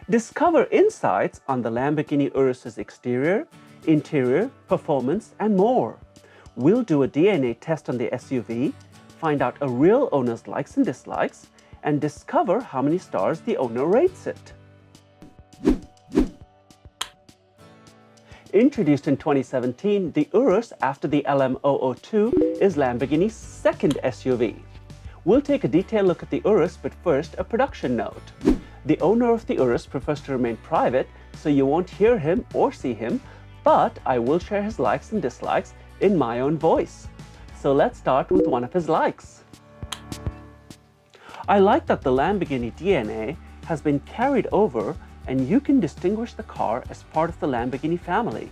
Discover insights on the Lamborghini Urus's exterior, interior, performance, and more. We'll do a DNA test on the SUV, find out a real owner's likes and dislikes, and discover how many stars the owner rates it. Introduced in 2017, the Urus after the LM002 is Lamborghini's second SUV. We'll take a detailed look at the Urus, but first a production note. The owner of the Urus prefers to remain private, so you won't hear him or see him, but I will share his likes and dislikes in my own voice. So let's start with one of his likes. I like that the Lamborghini DNA has been carried over and you can distinguish the car as part of the Lamborghini family.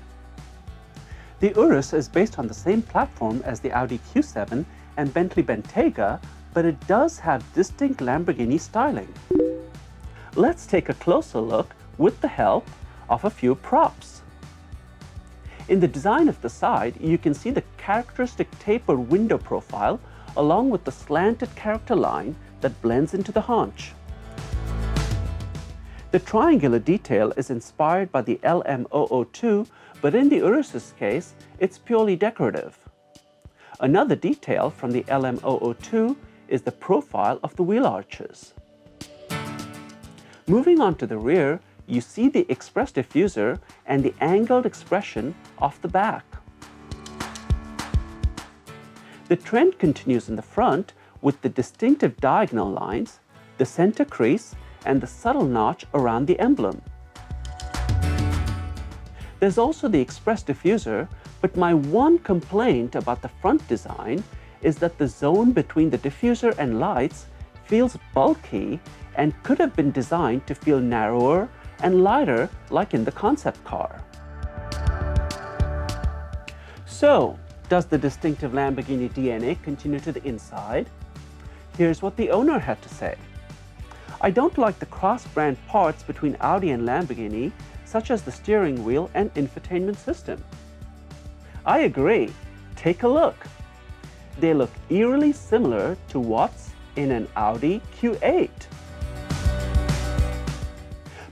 The Urus is based on the same platform as the Audi Q7 and Bentley Bentayga, but it does have distinct Lamborghini styling. Let's take a closer look with the help of a few props. In the design of the side, you can see the characteristic tapered window profile along with the slanted character line that blends into the haunch. The triangular detail is inspired by the LM002, but in the Urus's case, it's purely decorative. Another detail from the LM002 is the profile of the wheel arches. Moving on to the rear, you see the express diffuser and the angled expression of the back. The trend continues in the front with the distinctive diagonal lines, the center crease, and the subtle notch around the emblem. There's also the express diffuser, but my one complaint about the front design is that the zone between the diffuser and lights feels bulky and could have been designed to feel narrower and lighter like in the concept car. So, does the distinctive Lamborghini DNA continue to the inside? Here's what the owner had to say. I don't like the cross-brand parts between Audi and Lamborghini, such as the steering wheel and infotainment system. I agree. Take a look. They look eerily similar to what's in an Audi Q8.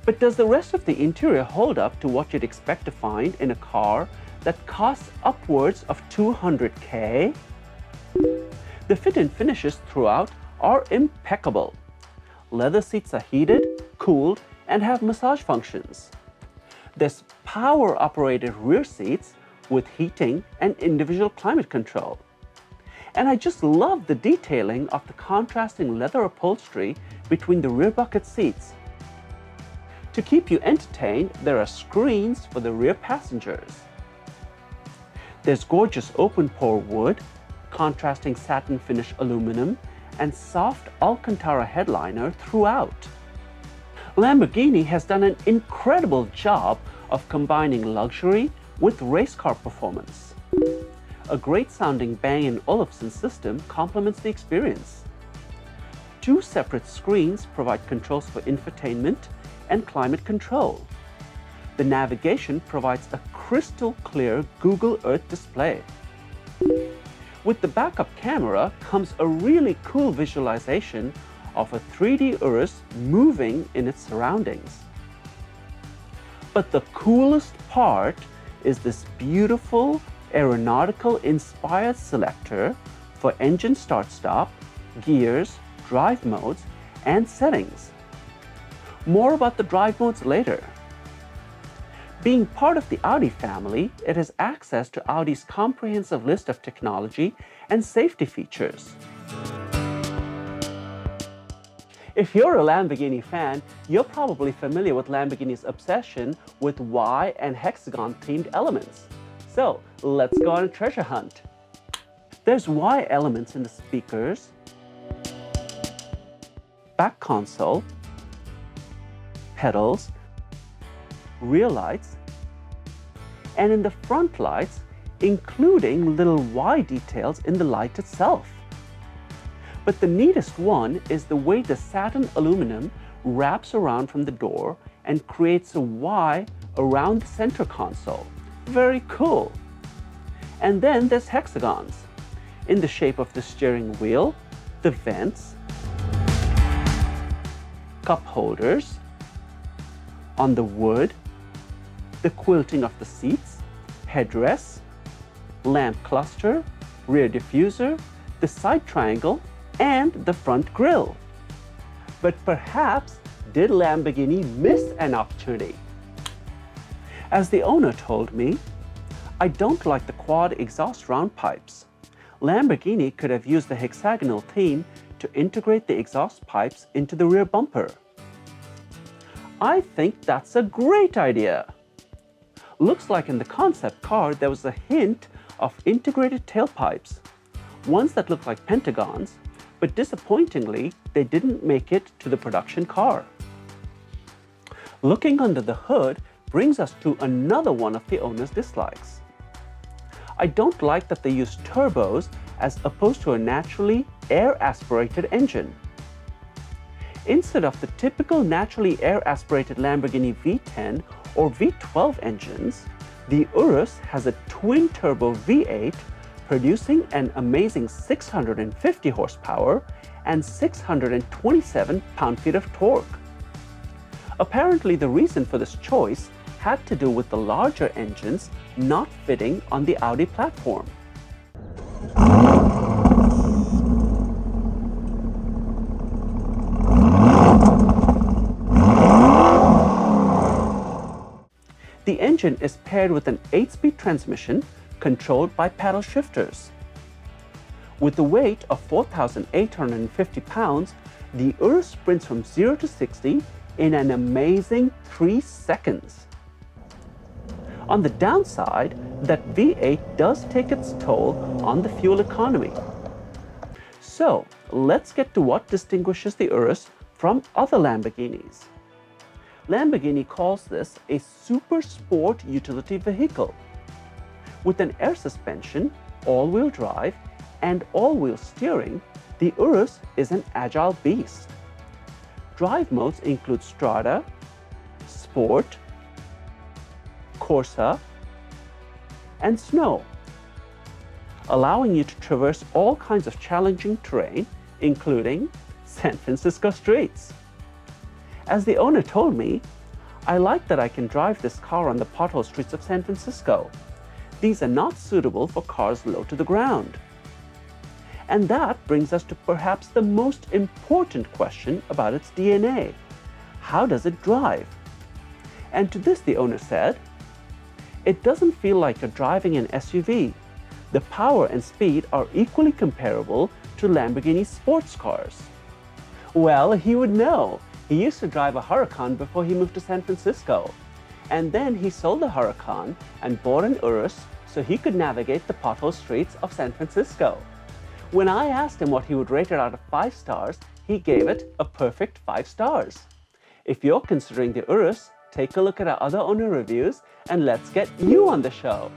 But does the rest of the interior hold up to what you'd expect to find in a car that costs upwards of $200K? The fit and finishes throughout are impeccable. Leather seats are heated, cooled, and have massage functions. There's power-operated rear seats with heating and individual climate control. And I just love the detailing of the contrasting leather upholstery between the rear bucket seats. To keep you entertained, there are screens for the rear passengers. There's gorgeous open-pore wood, contrasting satin finish aluminum, and soft Alcantara headliner throughout. Lamborghini has done an incredible job of combining luxury with race car performance. A great-sounding Bang & Olufsen system complements the experience. Two separate screens provide controls for infotainment and climate control. The navigation provides a crystal-clear Google Earth display. With the backup camera comes a really cool visualization of a 3D Urus moving in its surroundings. But the coolest part is this beautiful aeronautical-inspired selector for engine start-stop, gears, drive modes, and settings. More about the drive modes later. Being part of the Audi family, it has access to Audi's comprehensive list of technology and safety features. If you're a Lamborghini fan, you're probably familiar with Lamborghini's obsession with Y and hexagon-themed elements. So, let's go on a treasure hunt. There's Y elements in the speakers, back console, pedals, rear lights, and in the front lights, including little Y details in the light itself. But the neatest one is the way the satin aluminum wraps around from the door and creates a Y around the center console. Very cool. And then there's hexagons in the shape of the steering wheel, the vents, cup holders, on the wood, the quilting of the seats, headrests, lamp cluster, rear diffuser, the side triangle, and the front grille. But perhaps did Lamborghini miss an opportunity? As the owner told me, I don't like the quad exhaust round pipes. Lamborghini could have used the hexagonal theme to integrate the exhaust pipes into the rear bumper. I think that's a great idea. Looks like in the concept car there was a hint of integrated tailpipes, ones that look like pentagons, but disappointingly they didn't make it to the production car. Looking under the hood brings us to another one of the owner's dislikes. I don't like that they use turbos as opposed to a naturally air-aspirated engine. Instead of the typical naturally air-aspirated Lamborghini V10 or V12 engines, the Urus has a twin-turbo V8 producing an amazing 650 horsepower and 627 pound-feet of torque. Apparently, the reason for this choice had to do with the larger engines not fitting on the Audi platform. The engine is paired with an 8-speed transmission controlled by paddle shifters. With a weight of 4,850 pounds, the Urus sprints from 0 to 60 in an amazing 3 seconds. On the downside, that V8 does take its toll on the fuel economy. So, let's get to what distinguishes the Urus from other Lamborghinis. Lamborghini calls this a super sport utility vehicle. With an air suspension, all-wheel drive, and all-wheel steering, the Urus is an agile beast. Drive modes include Strada, Sport, Corsa, and Snow, allowing you to traverse all kinds of challenging terrain, including San Francisco streets. As the owner told me, I like that I can drive this car on the pothole streets of San Francisco. These are not suitable for cars low to the ground. And that brings us to perhaps the most important question about its DNA. How does it drive? And to this the owner said, it doesn't feel like you're driving an SUV. The power and speed are equally comparable to Lamborghini sports cars. Well, he would know. He used to drive a Huracan before he moved to San Francisco. And then he sold the Huracan and bought an Urus so he could navigate the pothole streets of San Francisco. When I asked him what he would rate it out of 5 stars, he gave it a perfect 5 stars. If you're considering the Urus, take a look at our other owner reviews and let's get you on the show.